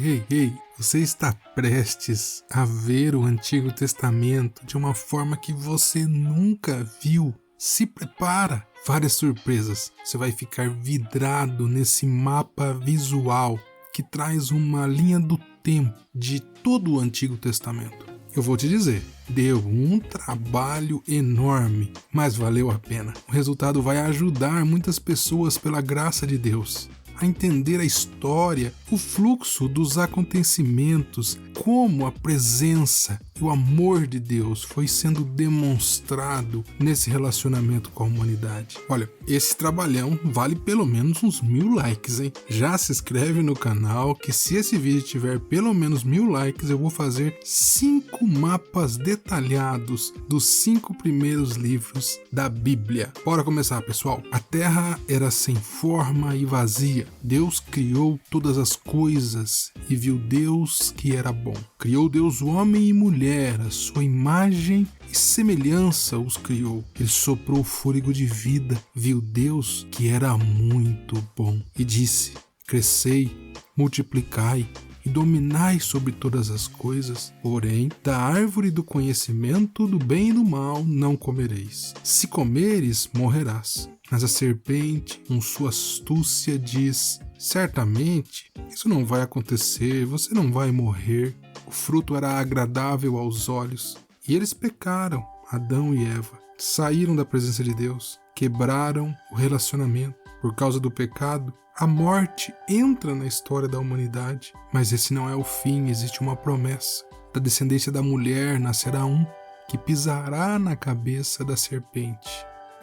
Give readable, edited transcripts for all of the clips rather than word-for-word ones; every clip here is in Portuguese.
Ei, você está prestes a ver o Antigo Testamento de uma forma que você nunca viu. Se prepara, várias surpresas. Você vai ficar vidrado nesse mapa visual que traz uma linha do tempo de todo o Antigo Testamento. Eu vou te dizer, deu um trabalho enorme, mas valeu a pena. O resultado vai ajudar muitas pessoas pela graça de Deus a entender a história, o fluxo dos acontecimentos, como a presença e o amor de Deus foi sendo demonstrado nesse relacionamento com a humanidade. Olha, esse trabalhão vale pelo menos uns 1000 likes, hein? Já se inscreve no canal que se esse vídeo tiver pelo menos 1000 likes, eu vou fazer 5 mapas detalhados dos 5 primeiros livros da Bíblia. Bora começar, pessoal. A terra era sem forma e vazia. Deus criou todas as coisas e viu Deus que era bom. Criou Deus o homem e mulher, a sua imagem e semelhança os criou. Ele soprou o fôlego de vida, viu Deus que era muito bom e disse: crescei, multiplicai e dominai sobre todas as coisas, porém da árvore do conhecimento do bem e do mal não comereis. Se comeres, morrerás. Mas a serpente, com sua astúcia, diz: certamente isso não vai acontecer, você não vai morrer. O fruto era agradável aos olhos. E eles pecaram, Adão e Eva. Saíram da presença de Deus, quebraram o relacionamento. Por causa do pecado, a morte entra na história da humanidade. Mas esse não é o fim, existe uma promessa. Da descendência da mulher nascerá um que pisará na cabeça da serpente.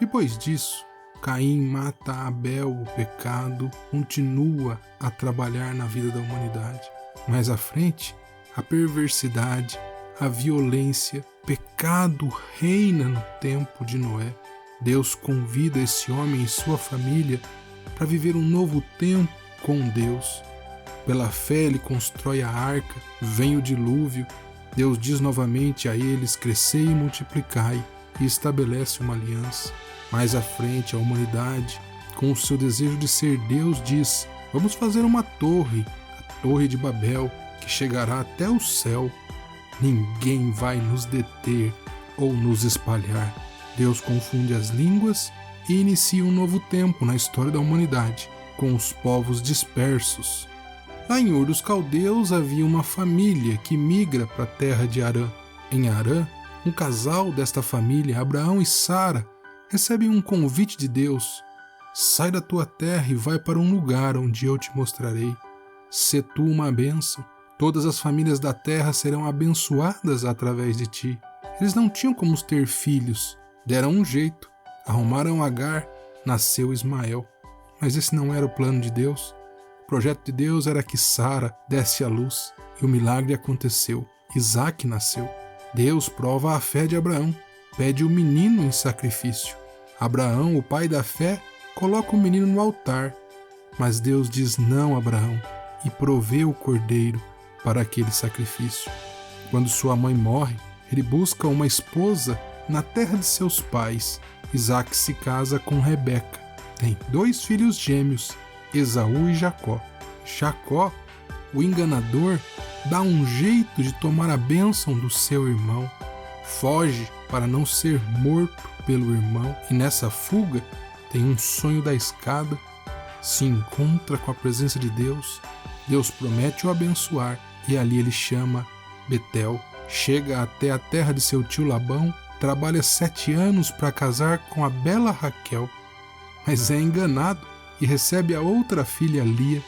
Depois disso, Caim mata Abel, o pecado continua a trabalhar na vida da humanidade. Mais à frente, a perversidade, a violência, pecado reina no tempo de Noé. Deus convida esse homem e sua família para viver um novo tempo com Deus. Pela fé ele constrói a arca, vem o dilúvio. Deus diz novamente a eles: crescei e multiplicai, e estabelece uma aliança. Mais à frente, a humanidade, com o seu desejo de ser Deus, diz: vamos fazer uma torre, a Torre de Babel, que chegará até o céu. Ninguém vai nos deter ou nos espalhar. Deus confunde as línguas e inicia um novo tempo na história da humanidade, com os povos dispersos. Lá em Ur dos Caldeus havia uma família que migra para a terra de Harã. Em Harã, um casal desta família, Abraão e Sara, recebem um convite de Deus: sai da tua terra e vai para um lugar onde eu te mostrarei. Sê tu uma bênção. Todas as famílias da terra serão abençoadas através de ti. Eles não tinham como ter filhos. Deram um jeito. Arrumaram Agar. Nasceu Ismael. Mas esse não era o plano de Deus. O projeto de Deus era que Sara desse à luz. E o milagre aconteceu. Isaque nasceu. Deus prova a fé de Abraão. Pede o menino em sacrifício. Abraão, o pai da fé, coloca o menino no altar. Mas Deus diz não a Abraão e provê o cordeiro para aquele sacrifício. Quando sua mãe morre, ele busca uma esposa na terra de seus pais. Isaque se casa com Rebeca. Tem 2 filhos gêmeos, Esaú e Jacó. Jacó, o enganador, dá um jeito de tomar a bênção do seu irmão. Foge para não ser morto pelo irmão, e nessa fuga tem um sonho da escada, se encontra com a presença de Deus. Deus promete o abençoar e ali ele chama Betel. Chega até a terra de seu tio Labão, trabalha 7 anos para casar com a bela Raquel, mas é enganado e recebe a outra filha Lia.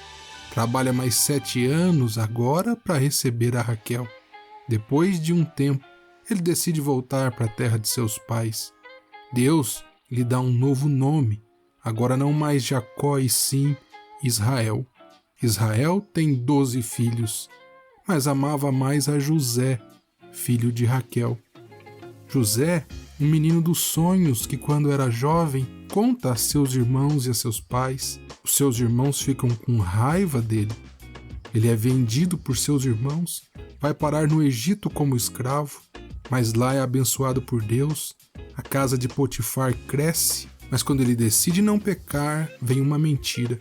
Trabalha mais 7 anos agora para receber a Raquel. Depois de um tempo, ele decide voltar para a terra de seus pais. Deus lhe dá um novo nome, agora não mais Jacó e sim Israel. Israel tem 12 filhos, mas amava mais a José, filho de Raquel. José, um menino dos sonhos que quando era jovem conta a seus irmãos e a seus pais. Os seus irmãos ficam com raiva dele. Ele é vendido por seus irmãos, vai parar no Egito como escravo, mas lá é abençoado por Deus. A casa de Potifar cresce, mas quando ele decide não pecar, vem uma mentira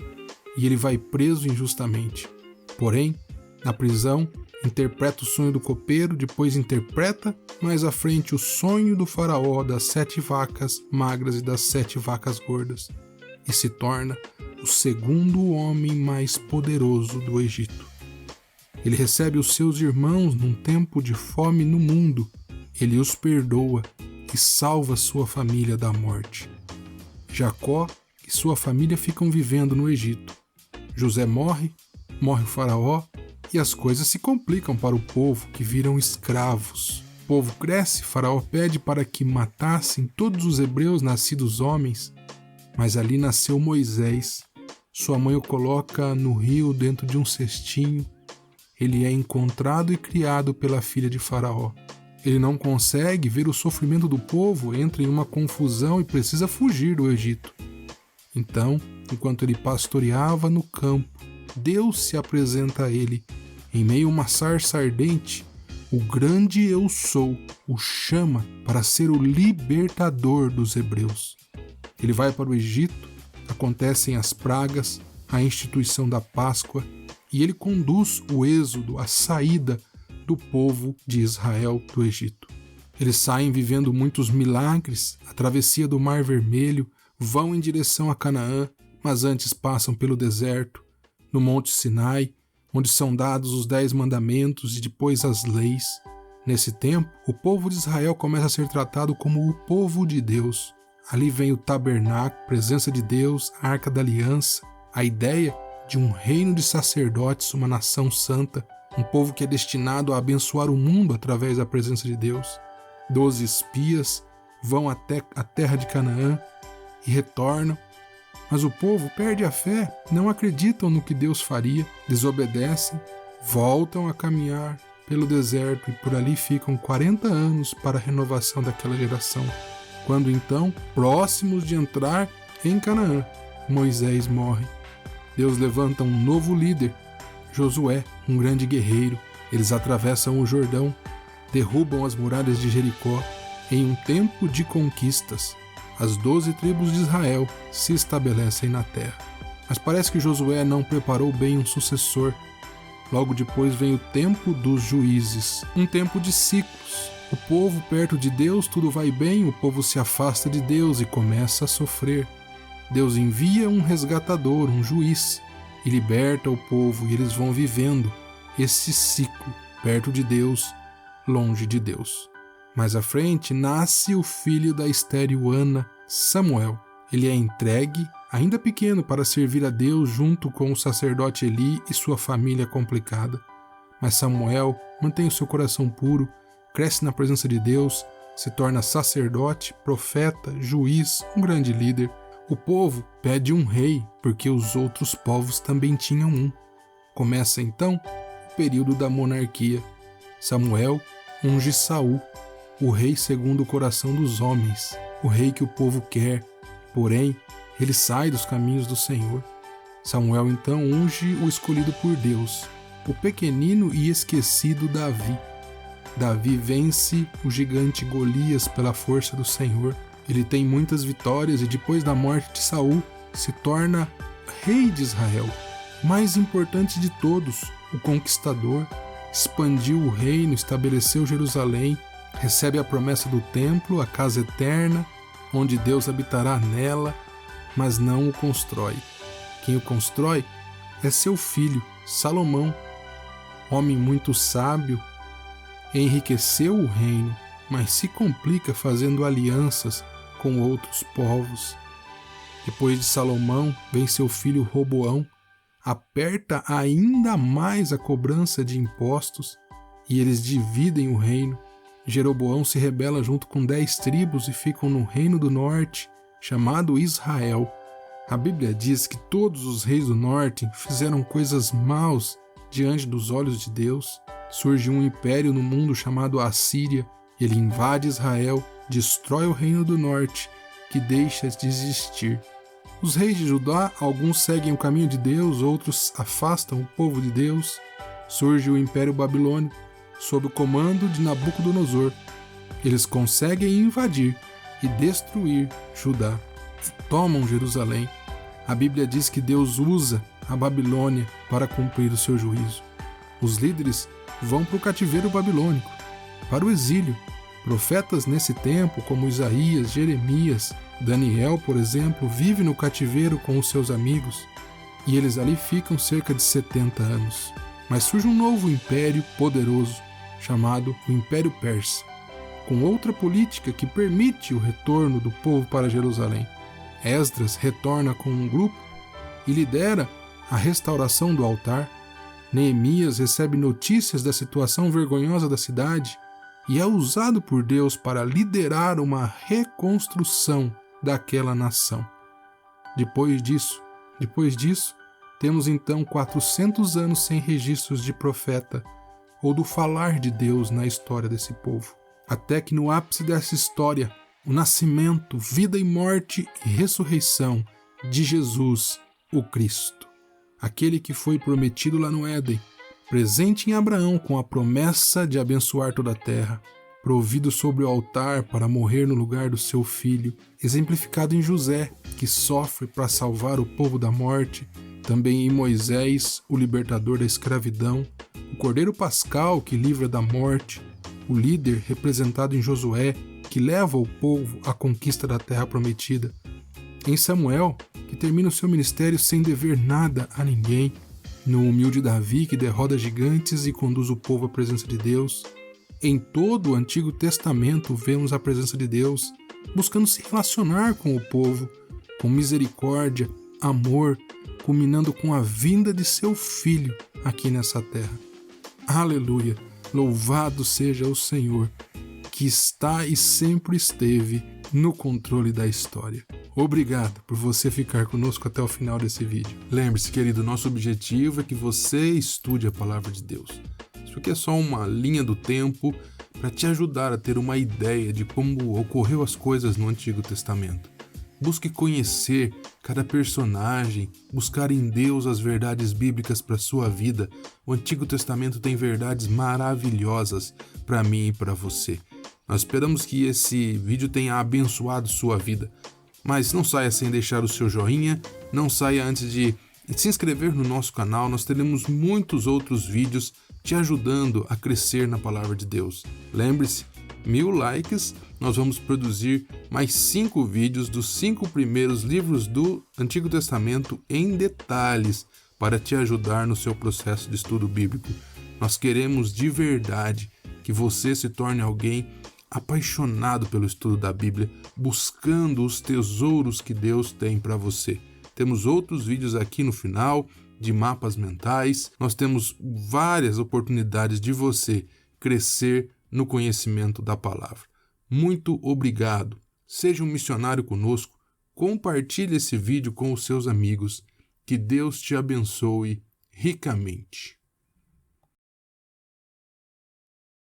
e ele vai preso injustamente. Porém, Na prisão, interpreta o sonho do copeiro, depois interpreta mais à frente o sonho do faraó das 7 vacas magras e das 7 vacas gordas, e se torna o segundo homem mais poderoso do Egito. Ele recebe os seus irmãos num tempo de fome no mundo, ele os perdoa e salva sua família da morte. Jacó e sua família ficam vivendo no Egito. José morre o faraó, e as coisas se complicam para o povo, que viram escravos. O povo cresce, faraó pede para que matassem todos os hebreus nascidos homens, mas ali nasceu Moisés. Sua mãe o coloca no rio dentro de um cestinho. Ele é encontrado e criado pela filha de faraó. Ele não consegue ver o sofrimento do povo, entra em uma confusão e precisa fugir do Egito. Então, enquanto ele pastoreava no campo, Deus se apresenta a ele. Em meio a uma sarça ardente, o grande Eu Sou o chama para ser o libertador dos hebreus. Ele vai para o Egito, acontecem as pragas, a instituição da Páscoa, e ele conduz o êxodo, a saída do povo de Israel do Egito. Eles saem vivendo muitos milagres, a travessia do Mar Vermelho, vão em direção a Canaã, mas antes passam pelo deserto, no Monte Sinai, onde são dados os 10 mandamentos e depois as leis. Nesse tempo, o povo de Israel começa a ser tratado como o povo de Deus. Ali vem o tabernáculo, presença de Deus, a Arca da Aliança, a ideia de um reino de sacerdotes, uma nação santa, um povo que é destinado a abençoar o mundo através da presença de Deus. 12 espias vão até a terra de Canaã e retornam, mas o povo perde a fé, não acreditam no que Deus faria, desobedecem, voltam a caminhar pelo deserto e por ali ficam 40 anos para a renovação daquela geração. Quando então, próximos de entrar em Canaã, Moisés morre. Deus levanta um novo líder, Josué, um grande guerreiro. Eles atravessam o Jordão, derrubam as muralhas de Jericó em um tempo de conquistas. As 12 tribos de Israel se estabelecem na terra. Mas parece que Josué não preparou bem um sucessor. Logo depois vem o tempo dos juízes, um tempo de ciclos. O povo perto de Deus, tudo vai bem, o povo se afasta de Deus e começa a sofrer. Deus envia um resgatador, um juiz, e liberta o povo, e eles vão vivendo esse ciclo, perto de Deus, longe de Deus. Mais à frente, nasce o filho da estéril Ana, Samuel. Ele é entregue, ainda pequeno, para servir a Deus junto com o sacerdote Eli e sua família complicada. Mas Samuel mantém o seu coração puro, cresce na presença de Deus, se torna sacerdote, profeta, juiz, um grande líder. O povo pede um rei, porque os outros povos também tinham um. Começa então o período da monarquia. Samuel unge Saul, o rei segundo o coração dos homens, o rei que o povo quer, porém, ele sai dos caminhos do Senhor. Samuel então unge o escolhido por Deus, o pequenino e esquecido Davi. Davi vence o gigante Golias pela força do Senhor. Ele tem muitas vitórias e depois da morte de Saul, se torna rei de Israel. Mais importante de todos, o conquistador, expandiu o reino, estabeleceu Jerusalém, recebe a promessa do templo, a casa eterna, onde Deus habitará nela, mas não o constrói. Quem o constrói é seu filho, Salomão, homem muito sábio, enriqueceu o reino, mas se complica fazendo alianças com outros povos. Depois de Salomão, vem seu filho Roboão, aperta ainda mais a cobrança de impostos e eles dividem o reino. Jeroboão se rebela junto com 10 tribos e ficam no reino do norte, chamado Israel. A Bíblia diz que todos os reis do norte fizeram coisas maus diante dos olhos de Deus. Surge um império no mundo chamado Assíria, ele invade Israel, destrói o reino do norte, que deixa de existir. Os reis de Judá, alguns seguem o caminho de Deus, outros afastam o povo de Deus. Surge o Império Babilônico, sob o comando de Nabucodonosor. Eles conseguem invadir e destruir Judá. Tomam Jerusalém. A Bíblia diz que Deus usa a Babilônia para cumprir o seu juízo. Os líderes vão para o cativeiro babilônico, para o exílio. Profetas nesse tempo, como Isaías, Jeremias, Daniel, por exemplo, vivem no cativeiro com os seus amigos, e eles ali ficam cerca de 70 anos. Mas surge um novo império poderoso, chamado o Império Persa, com outra política que permite o retorno do povo para Jerusalém. Esdras retorna com um grupo e lidera a restauração do altar. Neemias recebe notícias da situação vergonhosa da cidade e é usado por Deus para liderar uma reconstrução daquela nação. Depois disso, temos então 400 anos sem registros de profeta ou do falar de Deus na história desse povo. Até que no ápice dessa história, o nascimento, vida e morte e ressurreição de Jesus, o Cristo. Aquele que foi prometido lá no Éden, presente em Abraão com a promessa de abençoar toda a terra, provido sobre o altar para morrer no lugar do seu filho, exemplificado em José, que sofre para salvar o povo da morte, também em Moisés, o libertador da escravidão, o Cordeiro Pascal, que livra da morte, o líder representado em Josué, que leva o povo à conquista da terra prometida, em Samuel, que termina o seu ministério sem dever nada a ninguém, no humilde Davi, que derroda gigantes e conduz o povo à presença de Deus. Em todo o Antigo Testamento vemos a presença de Deus, buscando se relacionar com o povo, com misericórdia, amor, culminando com a vinda de seu Filho aqui nessa terra. Aleluia! Louvado seja o Senhor, que está e sempre esteve no controle da história. Obrigado por você ficar conosco até o final desse vídeo. Lembre-se, querido, nosso objetivo é que você estude a palavra de Deus. Isso aqui é só uma linha do tempo para te ajudar a ter uma ideia de como ocorreu as coisas no Antigo Testamento. Busque conhecer cada personagem, buscar em Deus as verdades bíblicas para a sua vida. O Antigo Testamento tem verdades maravilhosas para mim e para você. Nós esperamos que esse vídeo tenha abençoado sua vida. Mas não saia sem deixar o seu joinha, não saia antes de se inscrever no nosso canal. Nós teremos muitos outros vídeos te ajudando a crescer na palavra de Deus. Lembre-se, 1000 likes, nós vamos produzir mais 5 vídeos dos 5 primeiros livros do Antigo Testamento em detalhes para te ajudar no seu processo de estudo bíblico. Nós queremos de verdade que você se torne alguém apaixonado pelo estudo da Bíblia, buscando os tesouros que Deus tem para você. Temos outros vídeos aqui no final de mapas mentais. Nós temos várias oportunidades de você crescer no conhecimento da palavra. Muito obrigado. Seja um missionário conosco. Compartilhe esse vídeo com os seus amigos. Que Deus te abençoe ricamente.